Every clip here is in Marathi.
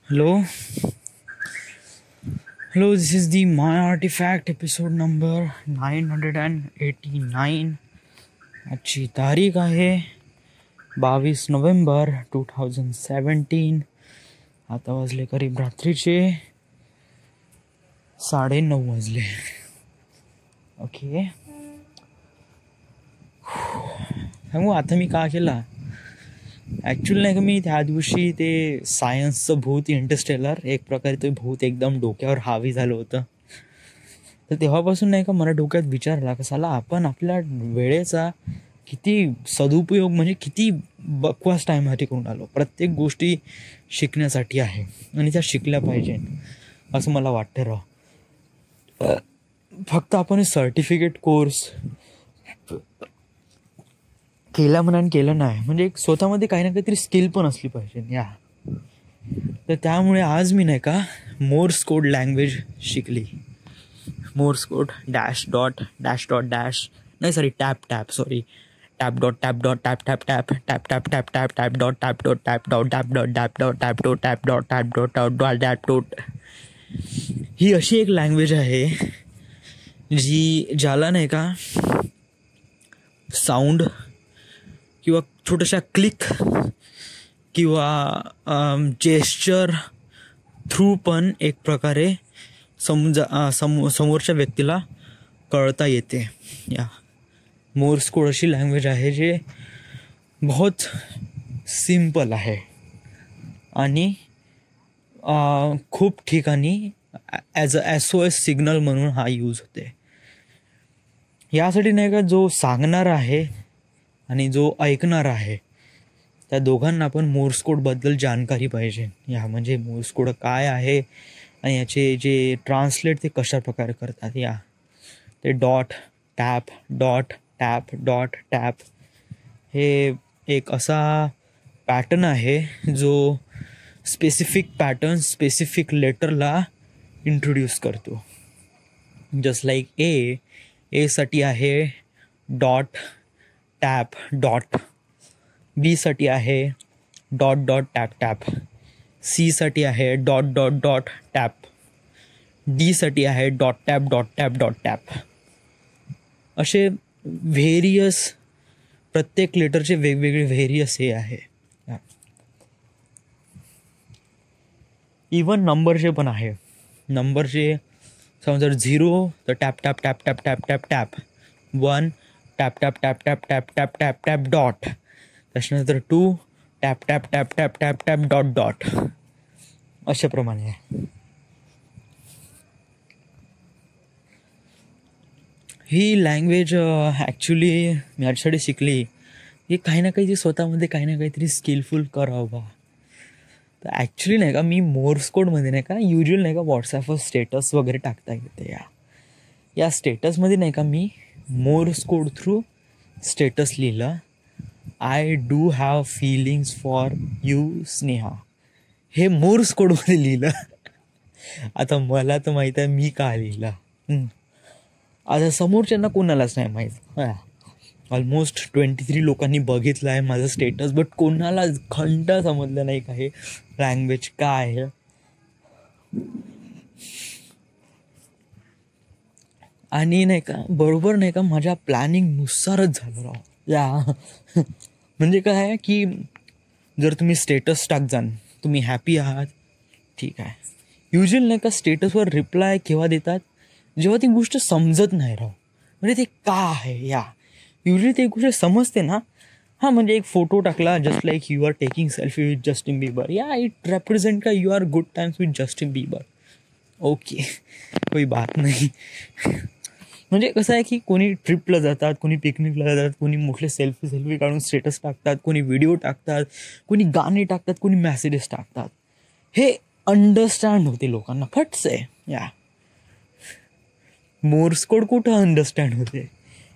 Hello, this is the My Artifact episode number 989. आजची तारीख आहे 22 नोव्हेंबर 2017. आता वाजले करीब रात्रीचे 9:30 वाजले. ओके, सांगू आता मी का केला. ॲक्च्युली नाही का, मी त्या दिवशी ते सायन्सचं भूत इंटरस्टेलर, एक प्रकारे ते भूत एकदम डोक्यावर हावी झालं होतं. तर तेव्हापासून नाही का मला डोक्यात विचार आला कसाला आपण आपल्या वेळेचा किती सदुपयोग, म्हणजे किती बकवास टाईमसाठी करून आलो. प्रत्येक गोष्टी शिकण्यासाठी आहे आणि त्या शिकल्या पाहिजे असं मला वाटतं. फक्त आपण सर्टिफिकेट कोर्स केला म्हणून केलं नाही, म्हणजे एक स्वतःमध्ये काही ना काहीतरी स्किल पण असली पाहिजे. तर त्यामुळे आज मी नाही का मोर्स कोड लँग्वेज शिकली. Morse code tap dot tap dot tap tap tap tap tap tap tap tap dot tap dot tap dot tap dot tap dot tap dot tap dot tap dot tap dot tap डॉट. ही अशी एक लँग्वेज आहे ज्याला नाही का साऊंड किंवा छोट्याशा क्लिक किंवा जेस्चर थ्रू पण एक प्रकारे समोरच्या व्यक्तीला कळता येते. मोर्स कोड अशी लँग्वेज आहे जे बहुत सिंपल आहे आणि खूप ठिकाणी ॲज अ SOS सिग्नल म्हणून हा यूज होते. यासाठी नाही का जो सांगणार आहे आणि जो ऐकणार आहे त्या दोघांना पण मोर्स कोडबद्दल जानकारी पाहिजे. म्हणजे मोर्स कोड काय आहे आणि याचे जे ट्रान्सलेट ते कशा प्रकारे करतात. ते डॉट टॅप टॅप हे एक असा पॅटर्न आहे जो स्पेसिफिक पॅटर्न स्पेसिफिक लेटरला इंट्रोड्यूस करतो. जस्ट लाईक ए साठी आहे डॉट टॅप डॉट, बी साठी आहे dot dot tap tap, C साठी आहे dot dot dot tap, D साठी आहे डॉट टॅप डॉट टॅप. असे व्हेरियस प्रत्येक लेटरचे वेगवेगळे व्हेरियस हे आहे. इवन नंबरचे पण आहे. नंबरचे समजा 0 तर tap tap tap tap tap tap tap, 1 tap tap tap tap tap tap tap tap dot, त्याच्यानंतर 2 tap tap tap tap tap tap dot dot. अशाप्रमाणे आहे. ही लँग्वेज ॲक्च्युली मी याच्यासाठी शिकली की काही ना काही स्वतःमध्ये काही ना काहीतरी स्किलफुल करावं. तर ॲक्च्युली नाही का मी मोर्स कोडमध्ये नाही का युज्युअल नाही का व्हॉट्सॲपवर स्टेटस वगैरे टाकता येते. या स्टेटसमध्ये नाही का मी मोर्स कोड थ्रू स्टेटस लिहिलं, I do have feelings for you Sneha. हे मोर्स कोडमध्ये लिहिलं. आता मला तर माहीत आहे मी का लिहिलं. आता समोरच्यांना कोणालाच नाही माहीत. ऑलमोस्ट 23 लोकांनी बघितलं आहे माझं स्टेटस, बट कोणाला घंटा समजलं नाही का हे लँग्वेज काय आहे. आणि नाही का बरोबर नाही का माझ्या प्लॅनिंगनुसारच झालं राव. म्हणजे काय आहे की जर तुम्ही स्टेटस टाकजान तुम्ही हॅपी आहात ठीक आहे. युज्युअल नाही का स्टेटसवर रिप्लाय केव्हा देतात जेव्हा ती गोष्ट समजत नाही राव. म्हणजे ते का आहे युजली ते गोष्ट समजते ना. म्हणजे एक फोटो टाकला just like you are taking selfie with Justin Bieber, it represent का you are good times with Justin Bieber. Okay, कोई बात नाही. म्हणजे कसं आहे की कोणी ट्रिपला जातात, कोणी पिकनिकला जातात, कोणी मोठे सेल्फी काढून स्टेटस टाकतात, कोणी व्हिडिओ टाकतात, कोणी गाणे टाकतात, कोणी मेसेजेस टाकतात. हे अंडरस्टँड होते लोकांना फटसे. मोर्स कोड कुठं अंडरस्टँड होते.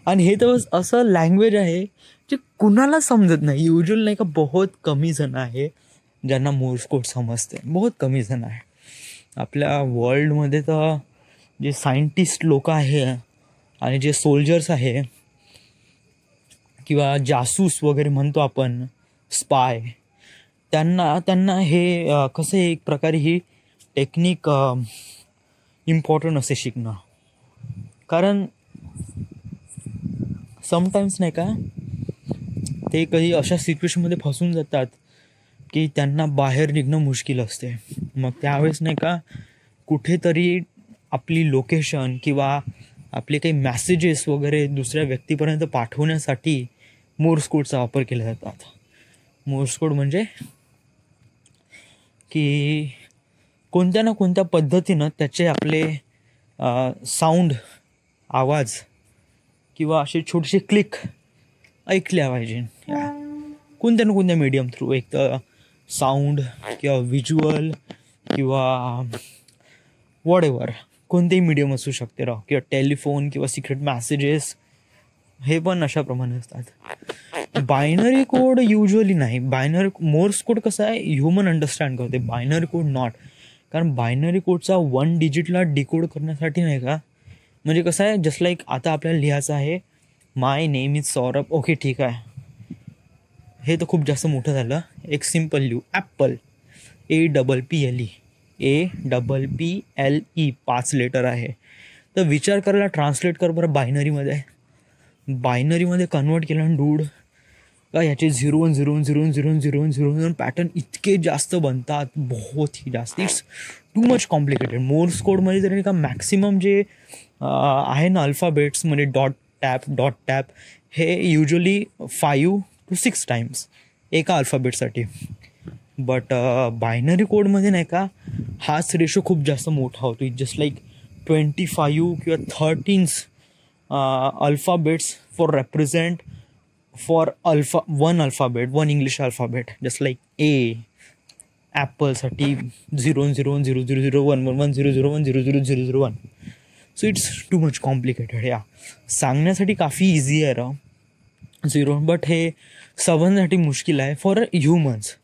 आणि हे तर असं लँग्वेज आहे जे कुणाला समजत नाही. युज्युअल नाही का बहुत कमी जण आहे ज्यांना मोर्स कोड समजते. बहुत कमी जण आहे आपल्या वर्ल्डमध्ये. तर जे सायंटिस्ट लोक आहे आणि जे सोल्जर्स आहे किंवा जासूस वगैरे म्हणतो आपण, स्पाय, त्यांना हे कसं एक प्रकारे ही टेक्निक इम्पॉर्टंट असे शिकणं. कारण समटाईम्स नाही का ते काही अशा सिच्युएशनमध्ये फसून जातात की त्यांना बाहेर निघणं मुश्किल असते. मग त्यावेळेस नाही का कुठेतरी आपली लोकेशन किंवा आपले काही मेसेजेस वगैरे दुसऱ्या व्यक्तीपर्यंत पाठवण्यासाठी मोर्स कोडचा वापर केला जातात. मोर्स कोड म्हणजे की कोणत्या ना कोणत्या पद्धतीनं त्याचे आपले साऊंड, आवाज किंवा असे छोटेसे क्लिक ऐकल्या पाहिजे कोणत्या ना कोणत्या मीडियम थ्रू. एक तर साऊंड किंवा व्हिज्युअल किंवा वॉटेवर कोणतेही मीडियम असू शकते राव, किंवा टेलिफोन किंवा सिक्रेट मेसेजेस हे पण अशाप्रमाणे असतात. बायनरी कोड युजली नाही. मोर्स कोड कसा आहे ह्युमन अंडरस्टँड करते, बायनरी कोड नॉट. कारण बायनरी कोडचा 1 डिजिटला डिकोड करण्यासाठी नाही का म्हणजे कसं आहे जस्ट लाईक आता आपल्याला लिहायचं आहे माय नेम इज सौरभ. ओके ठीक आहे, हे तर खूप जास्त मोठं झालं. एक सिम्पल लिहू ॲपल, APPLE, APPLE 5 लेटर आहे. तर विचार करायला ट्रान्सलेट कर बरं बायनरीमध्ये. बायनरीमध्ये कन्वर्ट केलं डूड का याचे 0 पॅटर्न इतके जास्त बनतात, बहुत ही जास्त. It's too much complicated. Morse कोडमध्ये तरी का मॅक्सिमम जे आहे ना अल्फाबेट्स म्हणजे डॉट टॅप हे युजली 5 to 6 टाइम्स एका अल्फाबेटसाठी. बट बायनरी कोडमध्ये नाही का हाच रेशो खूप जास्त मोठा होतो. इट जस्ट लाईक 25 किंवा 13 alphabets for represent for one alphabet, one English alphabet. Just like a ॲपलसाठी 0 so it's too much complicated. या सांगण्यासाठी काफी इझी आहे राव 0, बट हे समजण्यासाठी मुश्किल आहे फॉर ह्युमन्स.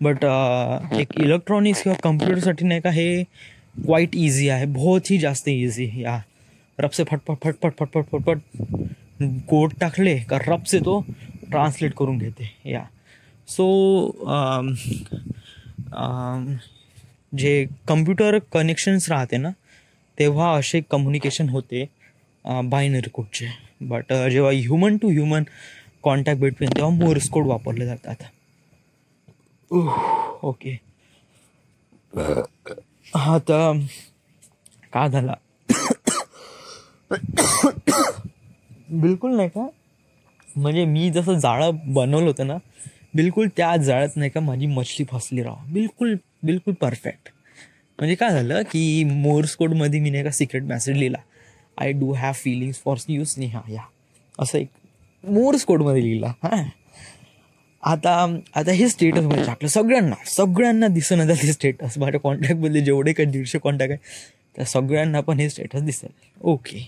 बट एक इलेक्ट्रॉनिक्स किंवा कम्प्युटरसाठी नाही का हे क्वाईट इझी आहे, बहुत ही जास्त इझी. या रब से फटफट कोड टाकले का रब से तो ट्रान्सलेट करून घेते. या सो जे कम्प्युटर कनेक्शन्स राहते ना तेव्हा असे कम्युनिकेशन होते बायनरी कोडचे. बट जेव्हा human to human contact between तेव्हा मोर्स कोड वापरले जातात. ओके, हा तर का झाला बिलकुल नाही का म्हणजे मी जसं जाळं बनवलं होतं ना बिलकुल त्या जाळ्यात नाही का माझी मछली फसली राव. बिलकुल परफेक्ट. म्हणजे काय झालं की मोर्स कोडमध्ये मी नाही का सिक्रेट मेसेज लिहिला, I do have feelings for you Sneha, या असं एक मोर्स कोडमध्ये लिहिला. हां आता हे स्टेटसमध्ये टाकलं सगळ्यांना दिसून आता ते स्टेटस. माझ्या कॉन्टॅक्टमधले जेवढे काही 150 कॉन्टॅक्ट आहे त्या सगळ्यांना पण हे स्टेटस दिसेल. ओके,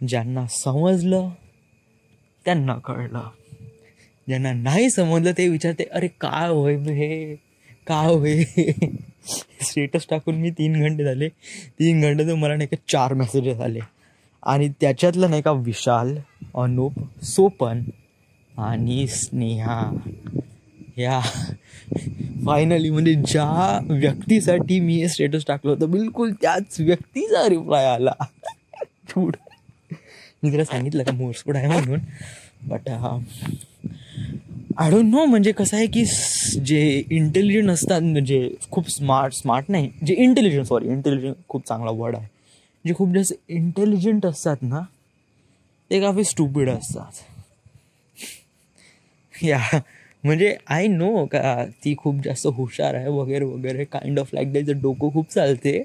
ज्यांना समजलं त्यांना कळलं, ज्यांना नाही समजलं ते विचारते अरे काय होय हे काय होय. स्टेटस टाकून मी 3 घंटे झाले. 3 घंटे तर मला नाही का 4 मेसेजेस आले आणि त्याच्यातलं नाही का विशाल, अनुप, सोपन आणि स्नेहा या फायनली म्हणजे ज्या व्यक्तीसाठी मी हे स्टेटस टाकलं होतं बिलकुल त्याच व्यक्तीचा रिप्लाय आला. मी तिला सांगितलं का मोर्स कोड आहे म्हणून. बट आय डोंट नो म्हणजे कसं आहे की जे इंटेलिजंट असतात म्हणजे खूप स्मार्ट नाही जे इंटेलिजंट खूप चांगला वर्ड आहे. जे खूप जास्त इंटेलिजंट असतात ना ते काफी स्टुपिड असतात. या म्हणजे आय नो का ती खूप जास्त हुशार आहे वगैरे काइंड ऑफ लाईक त्याचं डोकं खूप चालते.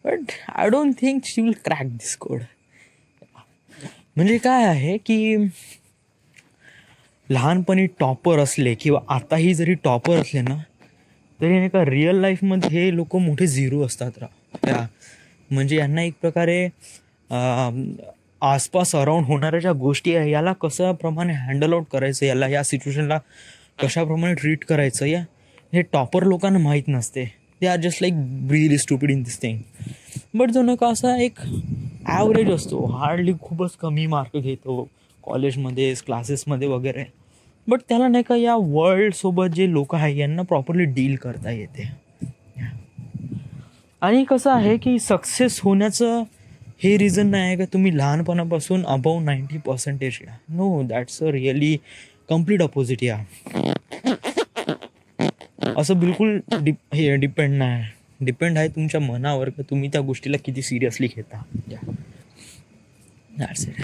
But I don't think she will crack this code. म्हणजे काय आहे की लहानपणी टॉपर असले किंवा आताही जरी टॉपर असले ना तरी नाही का रिअल लाईफमध्ये हे लोक मोठे 0 असतात या म्हणजे यांना एक प्रकारे आसपास अराउंड होणाऱ्या ज्या गोष्टी आहे याला कशाप्रमाणे हँडल आउट करायचं, याला या सिच्युएशनला कशाप्रमाणे ट्रीट करायचं या हे टॉपर लोकांना माहीत नसते. दे are just like really stupid in this thing. But जो नका असा एक ॲव्हरेज असतो, हार्डली खूपच कमी मार्क घेतो कॉलेजमध्ये क्लासेसमध्ये वगैरे, बट त्याला नाही का या वर्ल्डसोबत जे लोक आहे यांना प्रॉपरली डील करता येते. आणि कसं आहे की सक्सेस होण्याचं हे रिझन नाही आहे का तुम्ही लहानपणापासून above 90% yeah. No, that's a really complete opposite yeah. असं बिलकुल हे डिपेंड नाही. डिपेंड आहे तुमच्या मनावर का तुम्ही त्या गोष्टीला किती सिरियसली घेता. That's it.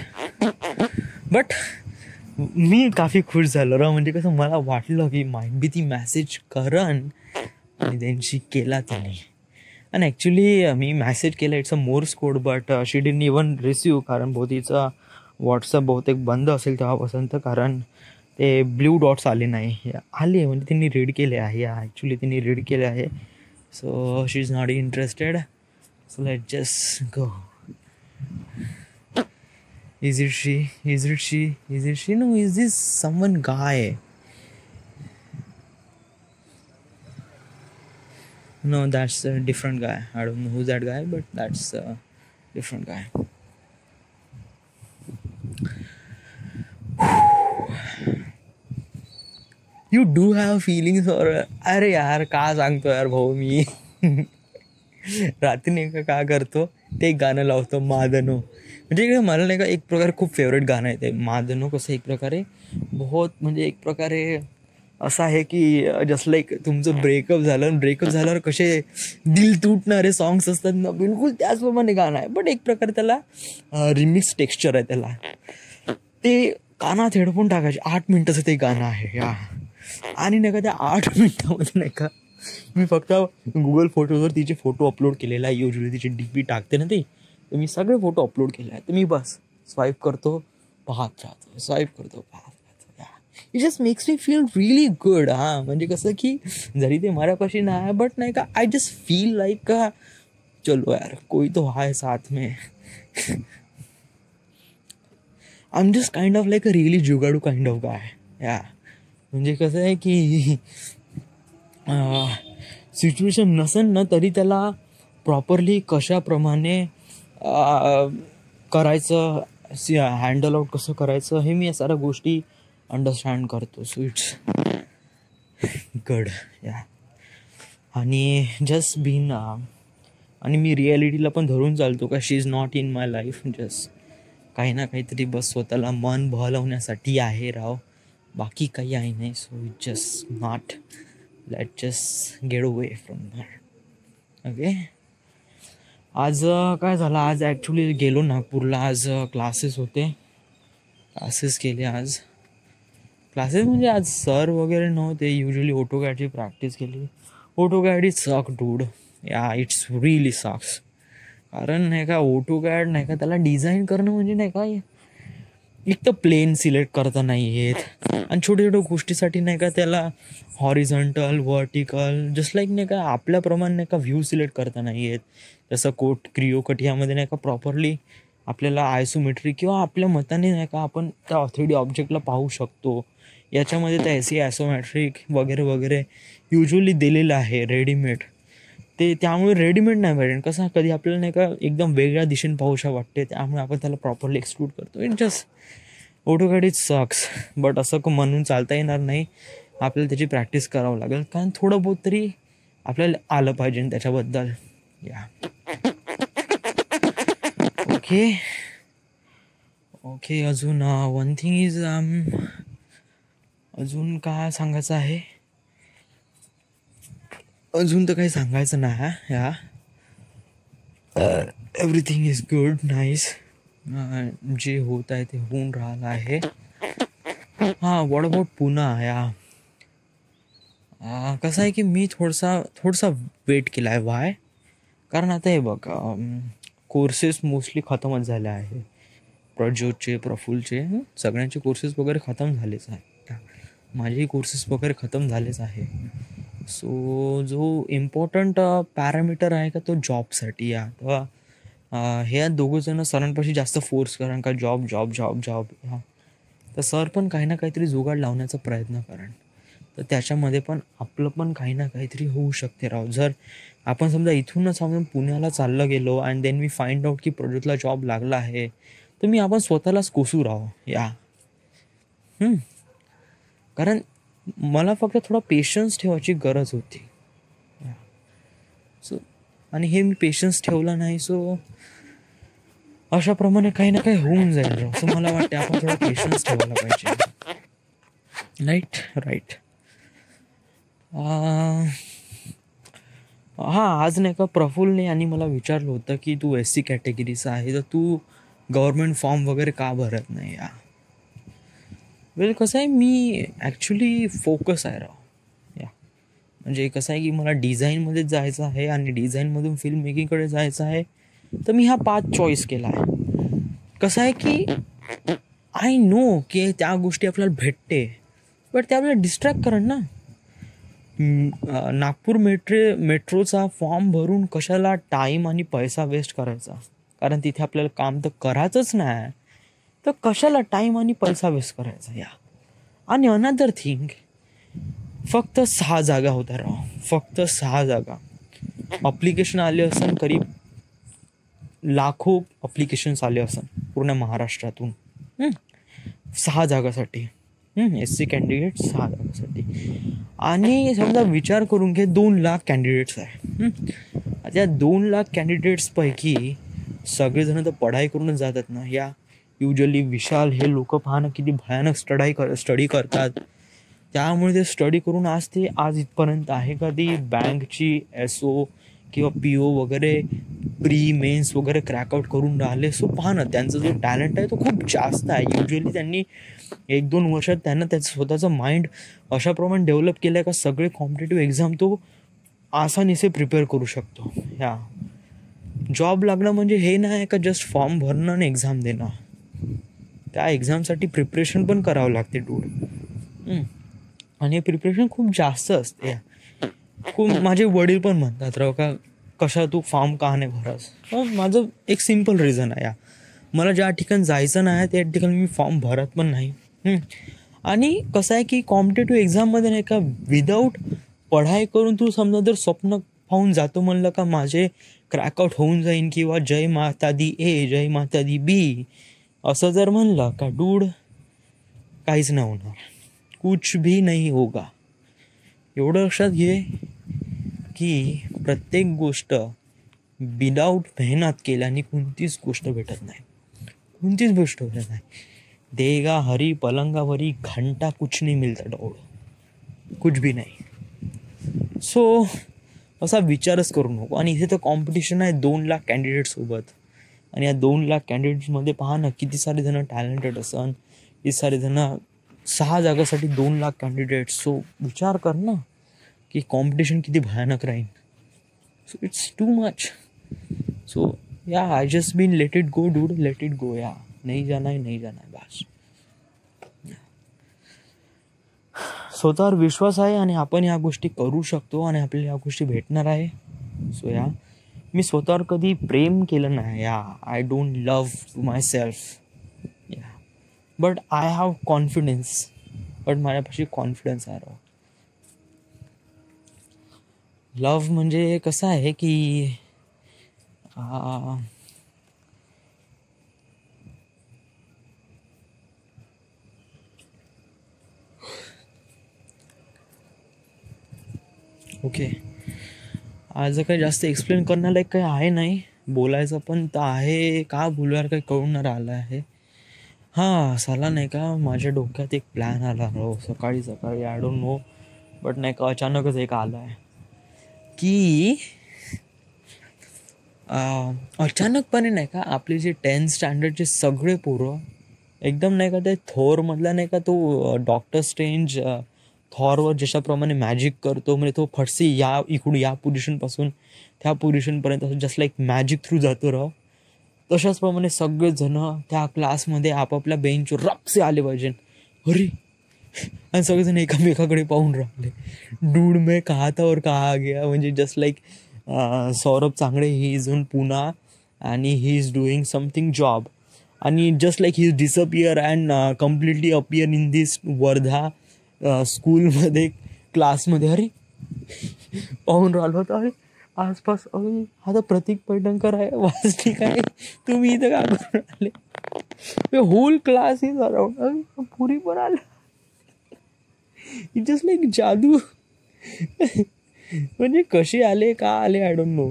बट मी काफी खुश झालो राव. म्हणजे कसं मला वाटलं की माइंड बी ती मेसेज करन आणि त्यांची केला त्याने. आणि ॲक्च्युली मी मेसेज केला, it's a Morse code, but she didn't even receive. कारण बहुतेकचा व्हॉट्सअप बहुतेक बंद असेल तेव्हापासून, तर कारण ते ब्ल्यू डॉट्स आले नाही. आले म्हणजे त्यांनी रीड केले आहे. ॲक्च्युली त्यांनी रीड केले आहे. So she is not interested. So let just go. Is it she? Is it she? Is it she? No, is this someone guy? No, that's a different guy. I don't know who's that guy, but that's a different guy. You do have feelings or... अरे यार का सांगतो यार भाऊ मी. रात्री नाही का करतो ते गाणं लावतो मादनो. म्हणजे मला नाही का एक प्रकारे खूप फेवरेट गाणं आहे ते मादनो. कसं एक प्रकारे बहुत म्हणजे एक प्रकारे असं आहे की जस्ट लाईक तुमचं ब्रेकअप झालं आणि ब्रेकअप झाल्यावर कसे दिल तुटणारे सॉंग्स असतात ना, बिलकुल त्याचप्रमाणे गाणं आहे. बट एक प्रकारे त्याला रिमिक्स टेक्स्चर आहे त्याला. ते कानात हेडफोन टाकायचे. 8 मिनिटाचं ते गाणं आहे या. आणि नाही का त्या 8 मिनिटामध्ये नाही का मी फक्त गुगल फोटोजवर तिचे फोटो अपलोड केलेला आहे. युजली तिची DP टाकते ना ती, तर मी सगळे फोटो अपलोड केले आहेत. तर मी बस स्वाईप करतो, पाहत राहतो, स्वाईप करतो, पाहत राहतो. It just makes me feel really good. म्हणजे कसं की जरी ते माझ्यापाशी नाही, बट नाही का आय जस्ट फील लाईक का चलो यार कोई तो आहे साथ में. I am just kind of like a really jugaadu kind of guy yeah. म्हणजे कसं आहे की सिच्युएशन नसेल ना तरी त्याला प्रॉपरली कशाप्रमाणे करायचं, हँडल आउट कसं करायचं हे मी या साऱ्या गोष्टी अंडरस्टँड करतो. सो इट्स गुड या. आणि जस्ट बीन आणि मी रिॲलिटीला पण धरून चालतो का she is not in my life. Just काही ना काहीतरी बस स्वतःला मन बहलवण्यासाठी आहे राव, बाकी काही आहे नाही. So it just not, let just get away from that. Okay. आज काय झालं, आज ॲक्च्युली गेलो नागपूरला. आज क्लासेस होते, क्लासेस केले आज. क्लासेस म्हणजे आज सर वगैरे नव्हते. युजली ऑटोकॅडची प्रॅक्टिस केली. ऑटोकॅड इज सक डूड या. इट्स रिअली सक्स. कारण नाही का ऑटोकॅड नाही का त्याला डिझाईन करणं म्हणजे नाही का एक तर प्लेन सिलेक्ट करता नाही येत, आणि छोट्या छोट्या गोष्टीसाठी नाही का त्याला हॉरिझॉन्टल, व्हर्टिकल जस्ट लाईक नाही का आपल्याप्रमाणे नाही का व्ह्यू सिलेक्ट करता नाही येत. जसं क्रिओकट ह्यामध्ये नाही का प्रॉपरली आपल्याला आयसोमेट्रिक किंवा आपल्या मताने नाही का आपण त्या 3D ऑब्जेक्टला पाहू शकतो. याच्यामध्ये त्या आयसोमेट्रिक वगैरे वगैरे युजली दिलेलं आहे रेडीमेड. ते त्यामुळे रेडीमेड नाही पाहिजे. कसं कधी आपल्याला नाही का एकदम वेगळ्या दिशेने पाहूशा वाटते, त्यामुळे आपण त्याला प्रॉपरली एक्सक्लूड करतो. It just AutoCAD is sucks. But असं म्हणून चालता येणार नाही, आपल्याला त्याची प्रॅक्टिस करावं लागेल. कारण थोडं बहुत तरी आपल्याला आलं पाहिजे त्याच्याबद्दल या. Okay okay. अजून वन थिंग इज अजून काय सांगायचं आहे, अजून तर काही सांगायचं नाही या. Everything is good, nice. जे होत आहे ते होऊन राहिलं आहे. व्हॉट अबाउट पुन्हा या. कसं आहे की मी थोडासा वेट केला आहे. वाय? कारण आता हे बघ कोर्सेस मोस्टली खतमच झाले आहे. प्रज्योतचे, प्रफुल्लचे सगळ्यांचे कोर्सेस वगैरे खतम झालेच आहे. माझेही कोर्सेस वगैरे खतम झालेच आहे. सो जो इम्पॉर्टंट पॅरामीटर आहे का तो जॉबसाठी या. तर हे दोघंजणं सरांपाशी जास्त फोर्स करा का जॉब जॉब जॉब जॉब हा. तर सर पण काही ना काहीतरी जुगाड लावण्याचा प्रयत्न करा. तर त्याच्यामध्ये पण आपलं पण काही ना काहीतरी होऊ शकते राव. जर आपण समजा इथूनच आपण पुण्याला चाललं गेलो and then we find out की प्रज्योतला जॉब लागला आहे, तर मी आपण स्वतःलाच कोसू राहो या. कारण मला फक्त थोडा पेशन्स ठेवायची गरज होती. सो आणि हे मी पेशन्स ठेवला नाही. सो अशाप्रमाणे काही ना काही होऊन जाईल. असं मला वाटतं आपण थोडा पेशन्स ठेवायला पाहिजे. राईट. आज नाही का प्रफुल्लने आणि मला विचारलं होतं की तू SC कॅटेगरीचा आहे तर तू गव्हर्मेंट फॉर्म वगैरे का भरत नाही. कसं आहे, मी ॲक्च्युली फोकस आहे म्हणजे कसं आहे की मला डिझाईनमध्येच जायचं आहे आणि डिझाईनमधून फिल्म मेकिंगकडे जायचं आहे. तर मी हा पाथ चॉईस केला आहे. कसं आहे की आय नो की त्या गोष्टी आपल्याला भेटते, बट ते आपल्याला डिस्ट्रॅक्ट करण ना. नागपूर मेट्रोचा फॉर्म भरून कशाला टाईम आणि पैसा वेस्ट करायचा, कारण तिथे आपल्याला काम तर करायचंच नाही. तर कशाला टाईम आणि पैसा वेस्ट करायचा. आणि अनदर थिंग, फक्त 6 जागा होत्या फक्त 6 जागा. अप्लिकेशन आले असन करीब लाखो अप्लिकेशन्स आले असन पूर्ण महाराष्ट्रातून 6 जागासाठी. SC candidate 6 जागासाठी. आणि समजा विचार करून घे 2 लाख कॅन्डिडेट्स आहे. त्या 2 लाख कॅन्डिडेट्सपैकी सगळेजण तर पढाई करूनच जातात ना. युजली विशाल हे लोक पाहणं किती भयानक स्टडी करतात. त्यामुळे ते स्टडी करून आज इथपर्यंत आहे. कधी बँकची SO किंवा PO वगैरे प्री मेन्स वगैरे क्रॅकआउट करून राहिले. सो पहा ना, त्यांचा जो टॅलेंट आहे तो खूप जास्त आहे. युजली त्यांनी 1-2 वर्षात त्यांना त्याचं स्वतःचं माइंड अशाप्रमाणे डेव्हलप केलं आहे का सगळे कॉम्पिटेटिव्ह एक्झाम तो आसानीसे प्रिपेअर करू शकतो. जॉब लागणं म्हणजे हे नाही का जस्ट फॉर्म भरणं आणि एक्झाम देणं. त्या एक्झामसाठी प्रिपरेशन पण करावं लागते डूड. आणि प्रिपरेशन खूप जास्त असते. माझे वडील पण म्हणतात का कशा तू फॉर्म का नाही भरस. माझं एक सिम्पल रिझन आहे. मला ज्या ठिकाणी जायचं नाही त्या ठिकाणी मी फॉर्म भरत पण नाही. आणि कसं आहे की कॉम्पिटेटिव्ह एक्झाममध्ये नाही का विदाऊट पढाई करून तू समजा जर स्वप्न पाहून जातो म्हणलं का माझे क्रॅकआउट होऊन जाईन किंवा जय माता दी A जय माता दी B असं जर म्हणलं का डूड काहीच नाही होणार. कुछ भी नहीं होगा. एवढं लक्षात घे की प्रत्येक गोष्ट विदाऊट मेहनत केल्याने कोणतीच गोष्ट भेटत नाही. देगा हरी पलंगावरी घंटा कुछ नहीं मिलता डोळ, कुछ भी नाही. सो असा विचारच करू नको. आणि इथे तर कॉम्पिटिशन आहे 2 लाख कॅन्डिडेट सोबत. आणि या 2 लाख कॅन्डिडेट्समध्ये पहा ना किती सारे जण टॅलेंटेड असन, किती सारे जण 6 जागासाठी 2 लाख कॅन्डिडेट्स. सो विचार कर ना की कॉम्पिटिशन किती भयानक राहील. So it's too much. So I just been let it go dude, let it go. नहीं जाना है बस. स्वतःवर विश्वास आहे आणि आपण या गोष्टी करू शकतो आणि आपल्याला या गोष्टी भेटणार आहे. सो मी स्वतःवर कधी प्रेम केलं नाही. I don't love my self. But I have confidence. But माझ्यापाशी कॉन्फिडन्स आहे. लव्ह म्हणजे कसं आहे की ओके, आज काही जास्त एक्सप्लेन करण्याला काही आहे नाही. बोलायचं पण तर आहे, का बोलणार काही कळून आलं आहे. साला नाही का माझ्या डोक्यात एक प्लॅन आला सकाळी आय डोंट नो, बट नाही का अचानकच एक आला आहे की अचानकपणे नाही का आपले जे 10th स्टँडर्डचे सगळे पोरं एकदम नाही का ते थॉरमधला नाही का तो डॉक्टर स्ट्रेंज थॉरवर जशाप्रमाणे मॅजिक करतो म्हणजे तो फटसी इकडून या पोझिशनपासून त्या पोझिशनपर्यंत जस्ट लाईक मॅजिक थ्रू जातो तशाच प्रमाणे सगळेजण त्या क्लासमध्ये आपापल्या बेंचवर रपसे आले पाहिजे. अरे, आणि सगळेजण एकामेकाकडे पाहून राहिले. डूड में कहा था और कहा गया. म्हणजे just like Saurabh Changde he is in Pune आणि he is doing something job आणि just like he is disappear and completely appear in this Wardha स्कूलमध्ये क्लासमध्ये. अरे पाहून राहिलो होता. अरे आसपास आता प्रतीक पैठणकर आहे, वाचली काय, तुम्ही इथं काय करून आले. Whole class is around. पुरी पण आलं. इट जस्ट लाईक जादू. म्हणजे कसे आले का आले आय डोंट नो.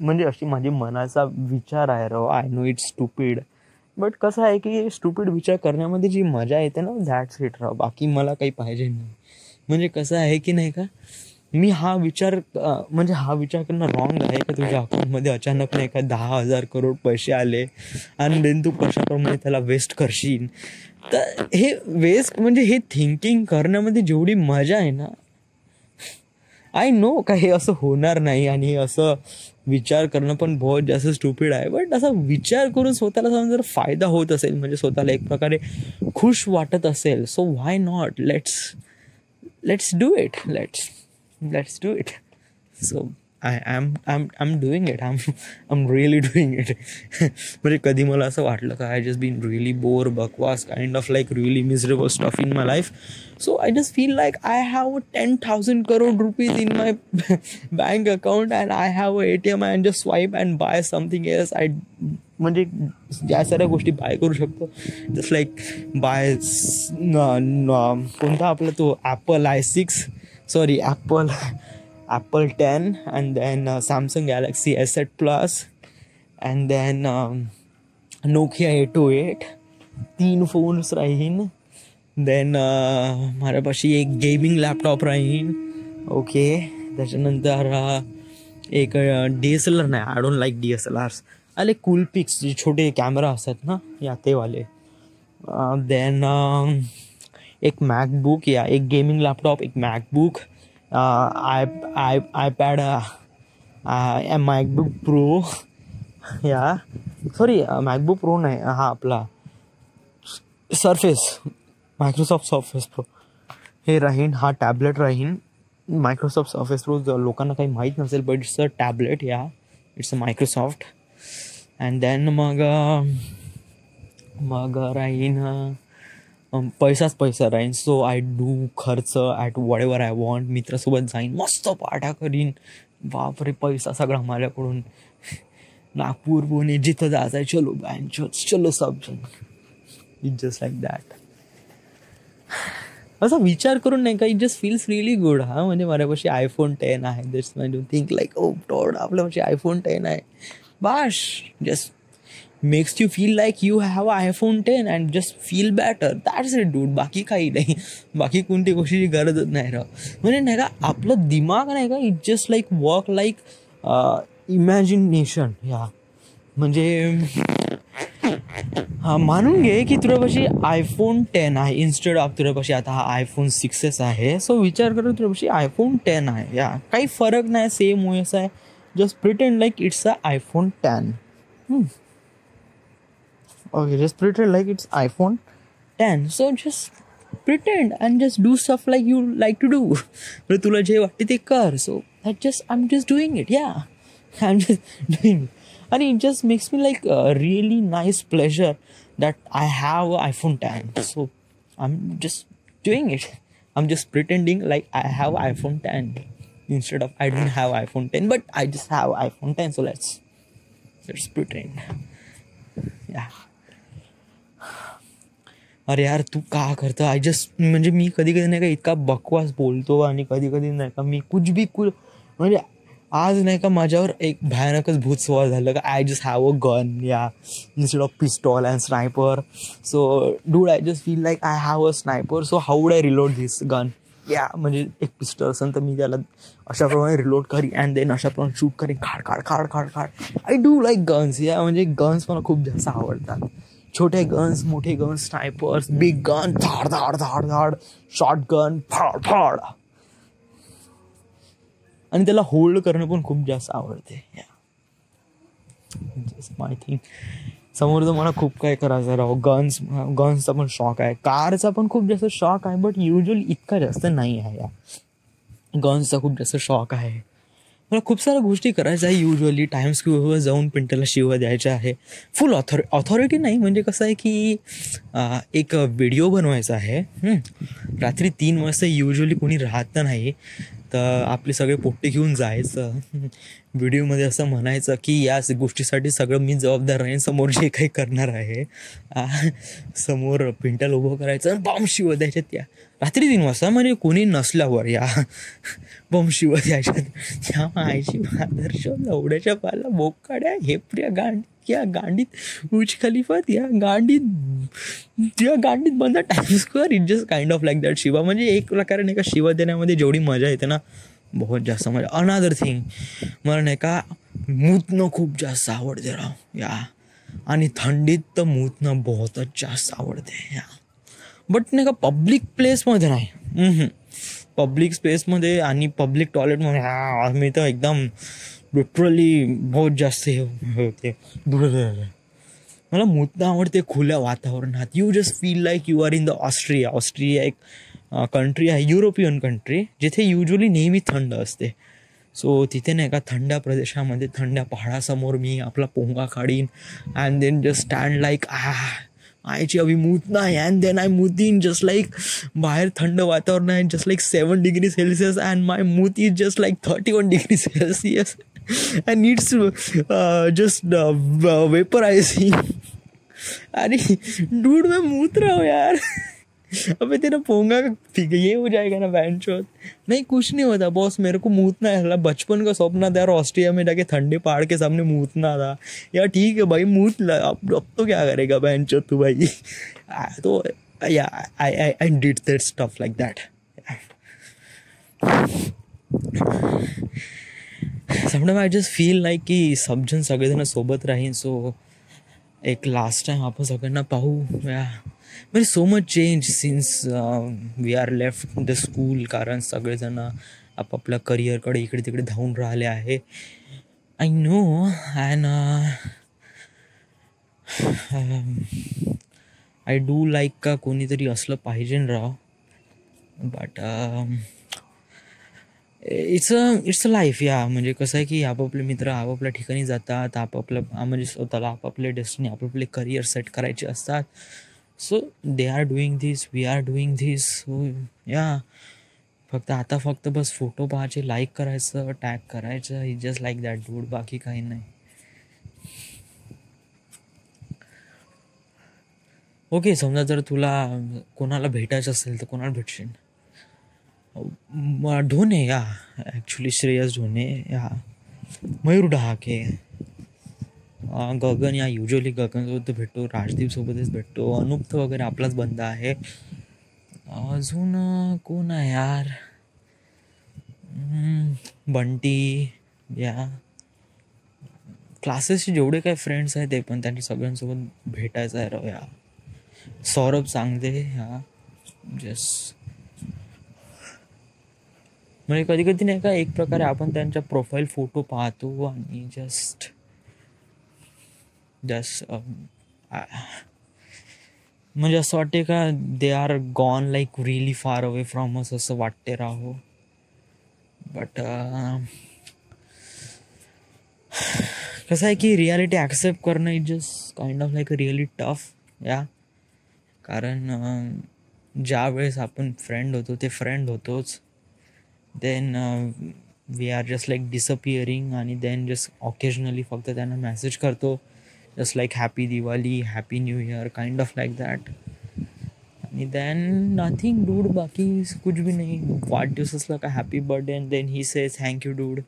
म्हणजे अशी माझी मनाचा विचार आहे राव. I know it's stupid, but कसं आहे की स्टुपिड विचार करण्यामध्ये जी मजा येते ना, दॅट्स इट राव. बाकी मला काही पाहिजे नाही. म्हणजे कसं आहे की नाही का, मी हा विचार म्हणजे हा विचार करणं रॉंग आहे का तुझ्या अकाउंटमध्ये अचानक नाही का 10,000 करोड पैसे आले आणि देन तू कशाप्रमाणे त्याला वेस्ट करशील. तर हे वेस्ट म्हणजे हे थिंकिंग करण्यामध्ये जेवढी मजा आहे ना, आय नो का हे असं होणार नाही आणि हे असं विचार करणं पण बहुत जास्त स्टुपिड आहे. बट असा विचार करून स्वतःला समजा जर फायदा होत असेल, म्हणजे स्वतःला एक प्रकारे खुश वाटत असेल, so why not. Let's do it. Let's do it. So I'm doing it. I'm really doing it. म्हणजे कधी मला असं वाटलं का I just been really bore, बकवास, kind of like really miserable stuff in my life. So I just feel like I have 10,000 crore rupees in my bank account and I have a ATM and just swipe and buy something else. म्हणजे ज्या साऱ्या गोष्टी बाय करू शकतो. जस्ट लाईक बाय कोणता आपला तो Apple 10 and then Samsung Galaxy S8 Plus and then Nokia 808. 3 phones राहीन. देन माझ्यापाशी एक गेमिंग लॅपटॉप राहीन. ओके. त्याच्यानंतर एक DSLR नाही, आय डोंट लाईक DSLRs. आले कूल पिक्स जे छोटे कॅमेरा असतात ना, या ते वाले. देन एक मॅकबुक, या एक गेमिंग लॅपटॉप, एक मॅकबुक, iPad, MacBook Pro, या सॉरी मॅकबुक प्रो नाही, हा आपला मायक्रोसॉफ्ट सर्फेस प्रो हे राहीन. हा टॅबलेट राहीन. मायक्रोसॉफ्ट सर्फेस प्रो लोकांना काही माहीत नसेल, but it's a tablet. Yeah it's a Microsoft. And then मग राहीन पैसाच पैसा राहीन. सो आय डू खर्च at whatever I want. मित्रासोबत जाईन, मस्त पार्ट्या करीन. बापरे, पैसा सगळा माझ्याकडून. नागपूर, पुणे, जिथं जायचं आहे, चलो चलो सब जण. It just like that. असा विचार करून नाही का, it just feels really good. हा म्हणजे माझ्यापाशी iPhone 10 आहे. Just my do think like oh god, आपल्यापाशी iPhone 10 आहे. बाश, just makes you feel like you have an iPhone 10 and just feel better. That's it dude. बाकी काही नाही. बाकी कोणती गोष्टीची गरजच नाही राव. म्हणजे नाही का, आपलं दिमाग नाही का, it just like work like imagination. या म्हणजे मानून घे की तुझ्यापाशी iPhone 10 आहे इन्स्टेड ऑफ तुझ्यापाशी आता हा iPhone 6s आहे. सो विचार कर, तुझ्यापाशी iPhone 10 आहे. या काही फरक नाही, सेम OS आहे. Just pretend like it's a iPhone 10. Okay, just pretend like it's iPhone 10. So just pretend and just do stuff like you like to do. म्हणजे तुला जे वाटते ते कर. So I'm just doing it. Yeah, I'm just doing it. And it just makes me like a really nice pleasure that I have an iPhone 10. So I'm just doing it. I'm just pretending like I have iPhone 10 instead of I don't have iPhone 10, but I just have iPhone 10. So let's pretend. Yeah. अरे यार, तू का करतं? आय जस्ट म्हणजे मी कधी नाही का इतका बकवास बोलतो आणि कधी नाही का मी कुछ म्हणजे आज नाही का माझ्यावर एक भयानकच भूत सवार झालं का I just have a gun, yeah instead of pistol and sniper. So dude I just feel like I have a sniper. So how would I reload this gun? Yeah म्हणजे एक पिस्टल असेल तर मी त्याला अशाप्रमाणे रिलोड करी अँड देन अशाप्रमाणे शूट करीन. खाड. I do like guns. Yeah म्हणजे गन्स मला खूप जास्त आवडतात. छोटे गन्स, मोठे गन्स, स्नायपर्स, बिग गन, धाड, शॉर्ट गन, फाड. आणि त्याला होल्ड करणं पण खूप जास्त आवडते. माय थिंग. समोर तर मला खूप काय करायचं राव. गन्सचा पण शॉक आहे, कारचा पण खूप जास्त शॉक आहे, बट युजली इतका जास्त नाही आहे. या गन्सचा खूप जास्त शॉक आहे. मला खूप साऱ्या गोष्टी करायच्या आहे. युजली टाइम्स स्क्वेअरवर जाऊन पिंटरला शिव्या द्यायच्या आहे. फुल ऑथॉरिटी नाही, म्हणजे कसं आहे की एक व्हिडिओ बनवायचा आहे. रात्री 3 वाजता युजली कोणी राहत नाही. तर आपले सगळे पोट्टे घेऊन जायचं, व्हिडिओमध्ये असं म्हणायचं की या गोष्टीसाठी सगळं मी जबाबदार राहीन, समोर जे काही करणार आहे. समोर पिंटल उभं करायचं आणि बॉम्ब शिव द्यायच्यात त्या रात्री 3 वाजता, म्हणजे कोणी नसल्यावर या बॉम्ब शिव द्यायच्यात. त्या आईची आदर्श लवड्याच्या पाला बोकाड्या हेपऱ्या या गांडीत उच खलिफात या गांडीत बंद time square. It just kind of like that Shiva. म्हणजे एक प्रकारे नाही का शिवा देण्यामध्ये जेवढी मजा येते ना, बहुत जास्त मजा. अनदर थिंग, मला नाही का मूतनं खूप जास्त आवडते राव या. आणि थंडीत तर मूतनं बहुतच जास्त आवडते या. बट नाही का पब्लिक प्लेसमध्ये नाही. पब्लिक स्पेसमध्ये आणि पब्लिक टॉयलेटमध्ये मी तर एकदम लिटरली बहुत जास्त हे होते. मला मूतनं आवडते खुल्या वातावरणात. You just feel like you are in the Austria. Austria एक कंट्री आहे, युरोपियन कंट्री, जिथे युजली नेहमी थंड असते. सो तिथे नाही का थंड प्रदेशामध्ये थंड पहाडासमोर मी आपला पोंगा काढीन and then just stand like आयची अभी मूत नाही. अँड देन आय मूतीन जस्ट लाईक बाहेर थंड वातावरण आहे, just like 7 degree Celsius and my मूत is just like 31 degree Celsius and needs to just vaporizing. अरे डूड मैं मूत रहा हूँ यार. अबे तेरा पोंगा ठीक है ये हो जाएगा ना बैंड शॉट. नहीं कुछ नहीं होता बॉस, मेरे को मूतना है. बचपन का सपना था यार ऑस्ट्रिया में जाके ठंडे पहाड़ के सामने मूतना था यार. ठीक है भाई मूत ला, अब तो क्या करेगा बैंड शॉट तू भाई. तो या I did that stuff like that. Sometime I just feel like की सबजण सगळेजण सोबत राहीन. सो एक लास्ट टाइम आपण सगळ्यांना पाहू या. म्हणजे so much change since we are left the school. कारण सगळेजण आपापल्या करिअरकडे इकडे तिकडे धावून राहिले आहे. I know. And I do like का कोणीतरी असलं पाहिजे राव. But it's a life yeah. म्हणजे कसं आहे की आपापले मित्र आपापल्या ठिकाणी जातात, आपापलं म्हणजे स्वतःला आपापले डेस्टिनी आपापले करिअर सेट करायचे असतात. So they are doing this, we are doing this. So yeah फक्त बस फोटो पाहायचे, लाईक करायचं, टॅग करायचं. It just like that dude, बाकी काही नाही. ओके, समजा जर तुला कोणाला भेटायचं असेल तर कोणाला भेटशील? ढोणे या, ॲक्च्युली श्रेयस ढोणे या, मयूर डहाके, गगन या. युजली गगनसोबत भेटतो, राजदीपसोबतच भेटतो. अनुप तर वगैरे आपलाच बंद आहे. अजून कोण आहे यार? बंटी या. क्लासेसचे जेवढे काही फ्रेंड्स आहेत ते पण त्यांच्या सगळ्यांसोबत भेटायचं आहे राव या. सौरभ सांगते या. जस्ट म्हणजे कधी कधी नाही का एक प्रकारे आपण त्यांच्या प्रोफाईल फोटो पाहतो आणि जस्ट म्हणजे असं वाटते का they are gone like really far away from us, असं वाटते राहो. बट कसं आहे की रियालिटी ॲक्सेप्ट करणं is just kind of like a really tough या. कारण ज्या वेळेस आपण फ्रेंड होतो ते फ्रेंड होतोच. Then we are just like disappearing आणि देन जस्ट ऑकेजनली फक्त त्यांना मेसेज करतो, just like happy Diwali, happy new year, kind of like that. आणि देन नथिंग डूड, बाकी कुछ भी नाही. वाढदिवसाला का happy birthday and then he says thank you dude.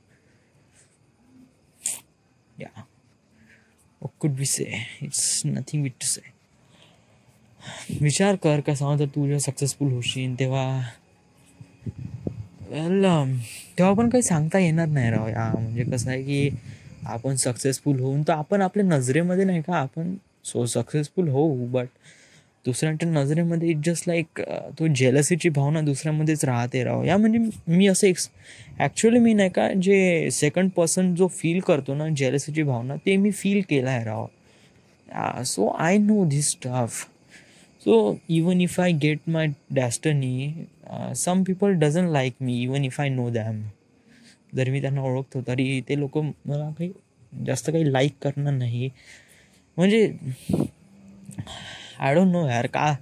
Yeah what could we say, it's nothing with to say. विचार कर का समजा तू जेव्हा सक्सेसफुल होशील तेव्हा तेव्हा पण काही सांगता येणार नाही राव या. म्हणजे कसं आहे की आपण सक्सेसफुल होऊन तर आपण आपल्या नजरेमध्ये नाही का आपण सक्सेसफुल होऊ, बट दुसऱ्यांच्या नजरेमध्ये इट जस्ट लाईक तो जेलसीची भावना दुसऱ्यामध्येच राहते राव या. म्हणजे मी असं ॲक्च्युली मी नाही का जे सेकंड पर्सन जो फील करतो ना जेलसीची भावना, ते मी फील केलं आहे राव. So I know this stuff. So even if I get my destiny, some people doesn't like me even if I know them. जर मी त्यांना ओळखतो तरी ते लोक मला काही जास्त काही लाईक करणार नाही. म्हणजे आय डोंट नो यार का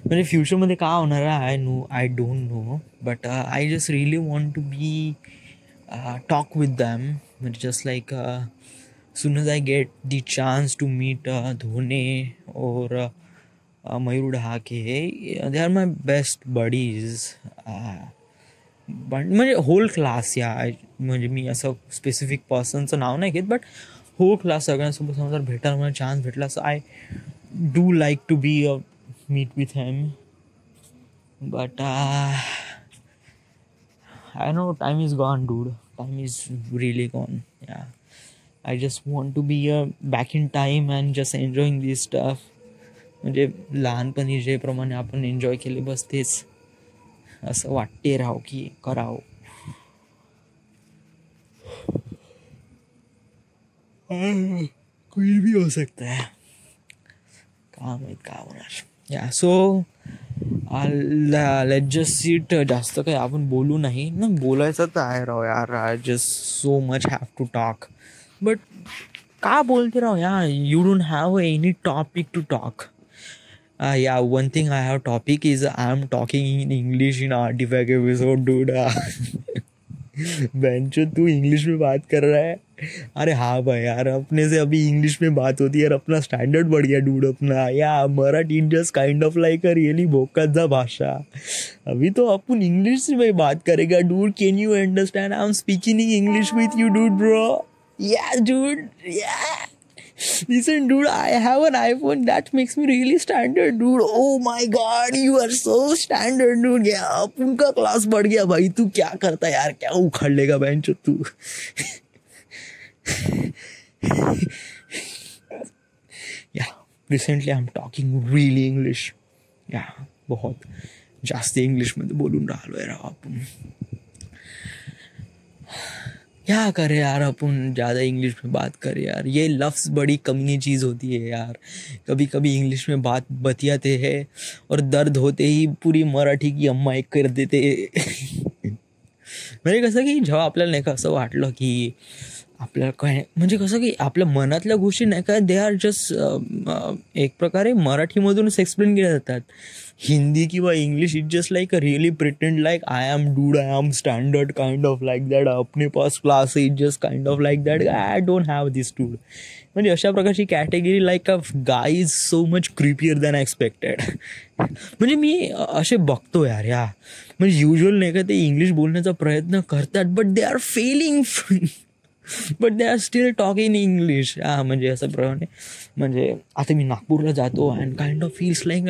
म्हणजे फ्युचरमध्ये का होणार आहे I don't know, but I just really want to be talk with them. म्हणजे just like soon as I get the chance to meet Dhone or Mayur Dhake, they are my best buddies. पण म्हणजे होल क्लास या म्हणजे मी असं स्पेसिफिक पर्सनचं नाव नाही घेत, बट होल क्लास सगळ्यांसोबत समजा भेटायला मला चान्स भेटला, so I do like to be meet with him. But I know time is gone dude, time is really gone. Yeah I just want to be back in time and just enjoying this stuff. म्हणजे लहानपणी जे प्रमाणे आपण एन्जॉय केले बस तेच असं वाटते राव की करावं. कोई भी हो सकता है, का माहीत का होणार. या सो लेट जस्ट सीट. जास्त काही आपण बोलू नाही ना, बोलायचं तर आहे राव यार. I just so much have to talk, but का बोलते राव या. You don't have any topic to talk. Yeah one thing I have topic is I am talking in English in artifact episode dude. बेंचो तू इंग्लिश में बात कर रहा है. अरे हाँ भाई यार, अपने से अभी इंग्लिश में बात होती है यार, अपना स्टैंडर्ड बढ़ गया डूड अपना. Yeah Marathi just kind of like a really भोकाचा भाषा. अभी तो अपन इंग्लिश में बात करेगा dude. Can you understand I am speaking English with you dude bro. Yeah, dude. Yeah. Listen, dude, I have an iPhone that makes me really standard, dude. Oh my God, you are so standard, dude. Yeah, अपन का क्लास बढ़ गया भाई. तू क्या करता यार, क्या उखाड़ लेगा बेंचो तू. Yeah, recently I'm talking really English. Yeah, बहुत जास्त इंग्लिश मध्ये बोलून राहिलो यार आपण. क्या करे यार, अपन ज़्यादा इंग्लिश में बात करें यार. ये लफ्ज़ बड़ी कमी चीज़ होती है यार. कभी कभी इंग्लिश में बात बतियाते हैं और दर्द होते ही पूरी मराठी की अम्मा एक कर देते. म्हणजे कसं की जेव्हा आपल्याला नाही का असं वाटलं की आपल्याला काय म्हणजे कसं की आपल्या मनातल्या गोष्टी नाही का दे आर जस्ट एक प्रकारे मराठीमधूनच एक्सप्लेन केल्या जातात. हिंदी किंवा English is just like a really pretend like I am dude, I am standard kind of like that. अपने पास class is just kind of like that. I don't have this dude. म्हणजे अशा प्रकारची category like a guy is so much creepier than I expected. म्हणजे मी असे बघतो यार. या म्हणजे युजल नाही का ते इंग्लिश बोलण्याचा प्रयत्न करतात, but they are failing. But they are still talking English. हा म्हणजे असं प्रमाणे म्हणजे आता मी नागपूरला जातो and kind of feels like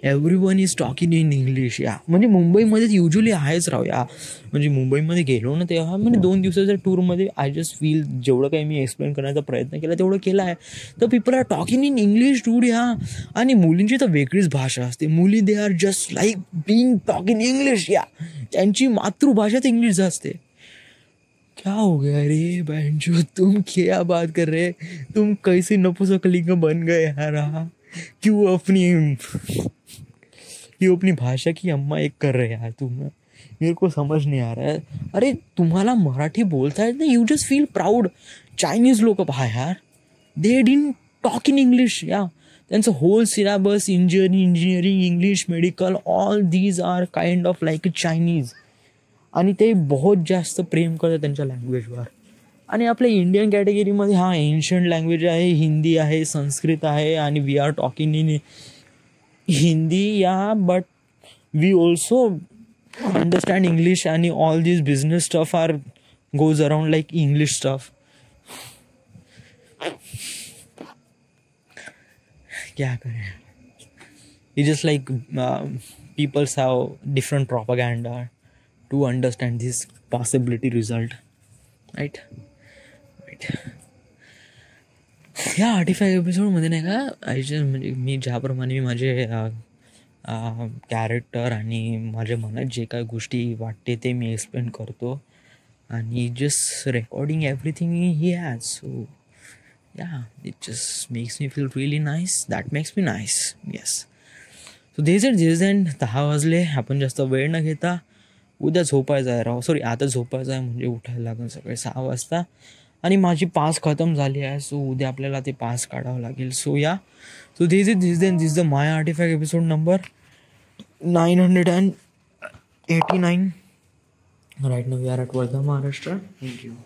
every one is talking in English. या म्हणजे मुंबईमध्ये युजली आहेच राव. या म्हणजे मुंबईमध्ये गेलो ना तेव्हा म्हणजे 2 दिवसाच्या टूरमध्ये आय जस्ट फील जेवढं काही मी एक्सप्लेन करण्याचा प्रयत्न केला तेवढं केला आहे. तर people are talking in English dude. Yeah आणि मुलींची तर वेगळीच भाषा असते. मुली they are just like being talking English. Yeah त्यांची मातृभाषाच इंग्लिश असते. क्या हो गया रे बहनचोद, तुम क्या बात कर रहे. तुम कैसे नपुंसकलिंग बन गए यार. क्यों अपनी भाषा की अम्मा एक कर रहे यार तुम. मेरे को समझ नहीं आ रहा है. अरे तुम्हाला मराठी बोलता है ना, you just feel proud. Chinese लोक पहा यार, they didn't talk in English. Yeah त्यांचं whole syllabus engineering English medical all these are kind of like Chinese. आणि ते बहुत जास्त प्रेम करतात त्यांच्या लँग्वेजवर. आणि आपल्या इंडियन कॅटेगरीमध्ये हा एन्शंट लँग्वेज आहे, हिंदी आहे, संस्कृत आहे आणि we are talking in Hindi. Yeah but we also understand English आणि all this business stuff are goes around like English stuff. क्या करें. It just like peoples have different propaganda to understand this possibility result, right. या 85 एपिसोडमध्ये नाही का आय जस्ट म्हणजे मी ज्याप्रमाणे मी माझे कॅरेक्टर आणि माझ्या मनात जे काय गोष्टी वाटते ते मी एक्सप्लेन करतो आणि just recording everything he has. So yeah it just makes me feel really nice. That makes me nice. Yes. So this end 10 वाजले. आपण जास्त वेळ न घेता उद्या झोपायचं आहे राव. सॉरी आता झोपायचं आहे म्हणजे उठायला लागेल सकाळी 6 वाजता. आणि माझी पास खतम झाली आहे. सो उद्या आपल्याला ते पास काढावं लागेल. सो या so this is the my artefact episode number 989. Right now we are at Wardha, Maharashtra. Thank you.